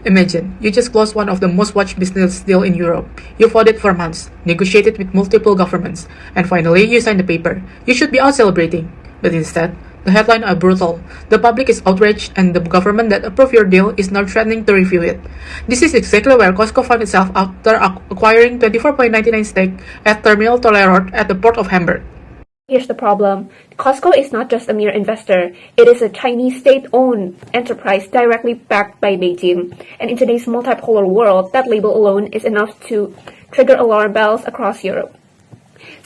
Imagine, you just closed one of the most watched business deals in Europe. You fought it for months, negotiated with multiple governments, and finally you signed the paper. You should be out celebrating. But instead, the headlines are brutal. The public is outraged, and the government that approved your deal is now threatening to review it. This is exactly where Costco found itself after acquiring 24.99% stake at Terminal Tollerort at the port of Hamburg. Here's the problem. Costco is not just a mere investor. It is a Chinese state-owned enterprise directly backed by Beijing. And in today's multipolar world, that label alone is enough to trigger alarm bells across Europe.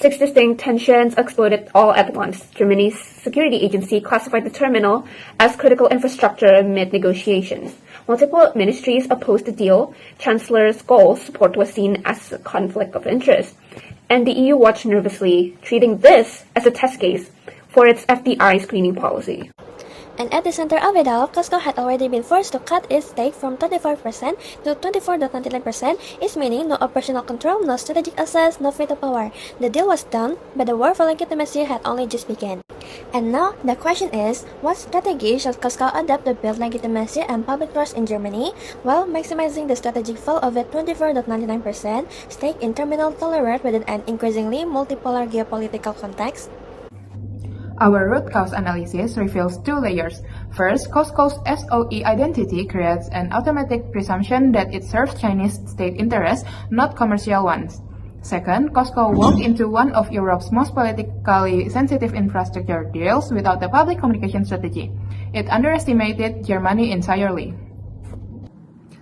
6 distinct tensions exploded all at once. Germany's security agency classified the terminal as critical infrastructure amid negotiations. Multiple ministries opposed the deal. Chancellor Scholz's support was seen as a conflict of interest. And the EU watched nervously, treating this as a test case for its FDI screening policy. And at the center of it all, Costco had already been forced to cut its stake from 25% to 24.99%, its meaning no operational control, no strategic access, no veto power. The deal was done, but the war for legitimacy had only just begun. And now, the question is, what strategy should Costco adopt to build legitimacy and public trust in Germany, while maximizing the strategic fall of its 24.99% stake in Terminal Tollerort within an increasingly multipolar geopolitical context? Our root cause analysis reveals two layers. First, Costco's SOE identity creates an automatic presumption that it serves Chinese state interests, not commercial ones. Second, Costco walked into one of Europe's most politically sensitive infrastructure deals without a public communication strategy. It underestimated Germany entirely.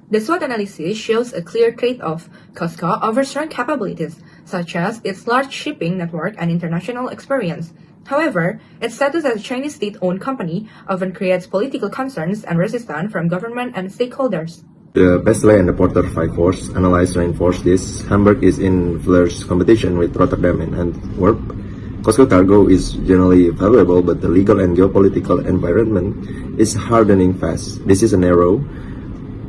The SWOT analysis shows a clear trade-off. Costco offers strong capabilities, such as its large shipping network and international experience. However, its status as a Chinese state-owned company often creates political concerns and resistance from government and stakeholders. The Bestway and the Porter 5 Force analysis reinforce this. Hamburg is in fierce competition with Rotterdam and Antwerp. Costco cargo is generally valuable, but the legal and geopolitical environment is hardening fast. This is a narrow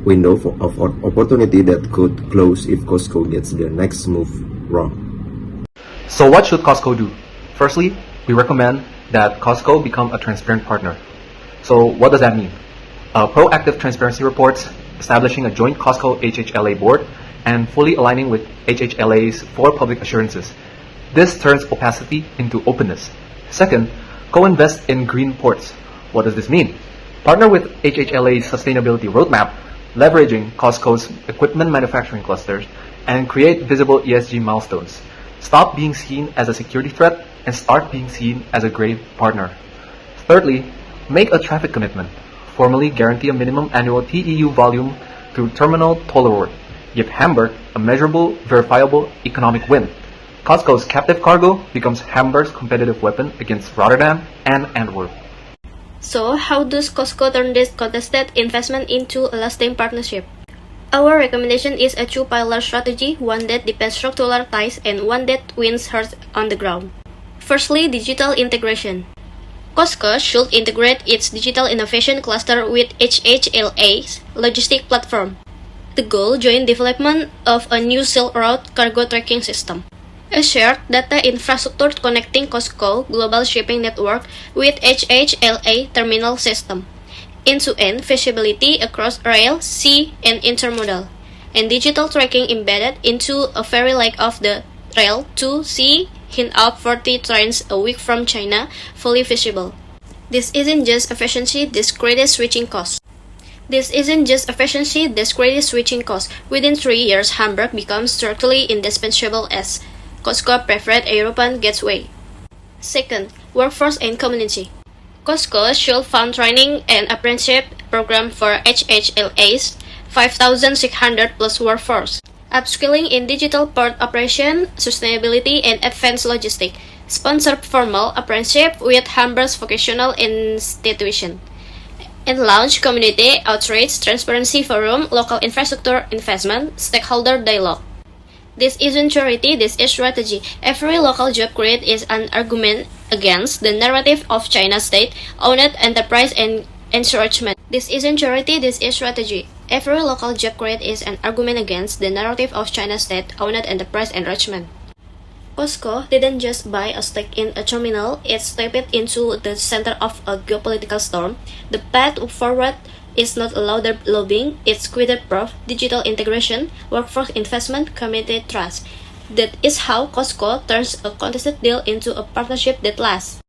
window of opportunity that could close if Costco gets their next move wrong. So what should Costco do? Firstly, we recommend that Costco become a transparent partner. So what does that mean? Proactive transparency reports, establishing a joint Costco HHLA board, and fully aligning with HHLA's 4 public assurances. This turns opacity into openness. Second, co-invest in green ports. What does this mean? Partner with HHLA's sustainability roadmap, leveraging Costco's equipment manufacturing clusters, and create visible ESG milestones. Stop being seen as a security threat and start being seen as a great partner. Thirdly, make a traffic commitment. Formally guarantee a minimum annual TEU volume through Terminal Tollerort. Give Hamburg a measurable, verifiable economic win. Costco's captive cargo becomes Hamburg's competitive weapon against Rotterdam and Antwerp. So, how does Costco turn this contested investment into a lasting partnership? Our recommendation is a 2-pillar strategy, one that depends structural ties and one that wins hearts on the ground. Firstly, digital integration. Costco should integrate its digital innovation cluster with HHLA's logistic platform. The goal, joint development of a new Silk Road cargo tracking system. A shared data infrastructure connecting Costco global shipping network with HHLA terminal system. End-to-end feasibility across rail, sea, and intermodal. And digital tracking embedded into a ferry leg of the rail to sea hint up 40 trains a week from China, fully feasible. This isn't just efficiency, this creates switching costs. Within 3 years, Hamburg becomes structurally indispensable as Costco preferred European gateway. Second, workforce and community. Costco should fund training and apprenticeship program for HHLA's 5,600 plus workforce. Upskilling in digital port operation, sustainability, and advanced logistics. Sponsor formal apprenticeship with Hamburg's vocational institution. And launch community outreach, transparency forum, local infrastructure investment, stakeholder dialogue. This isn't charity, this is strategy. Every local job created is an argument against the narrative of China's state-owned enterprise and encouragement. This isn't charity, this is strategy. Every local job created is an argument against the narrative of China's state-owned enterprise enrichment. Costco didn't just buy a stake in a terminal, it stepped into the center of a geopolitical storm. The path forward It's not louder lobbying, it's quid-proof digital integration, workforce investment, community trust. That is how Costco turns a contested deal into a partnership that lasts.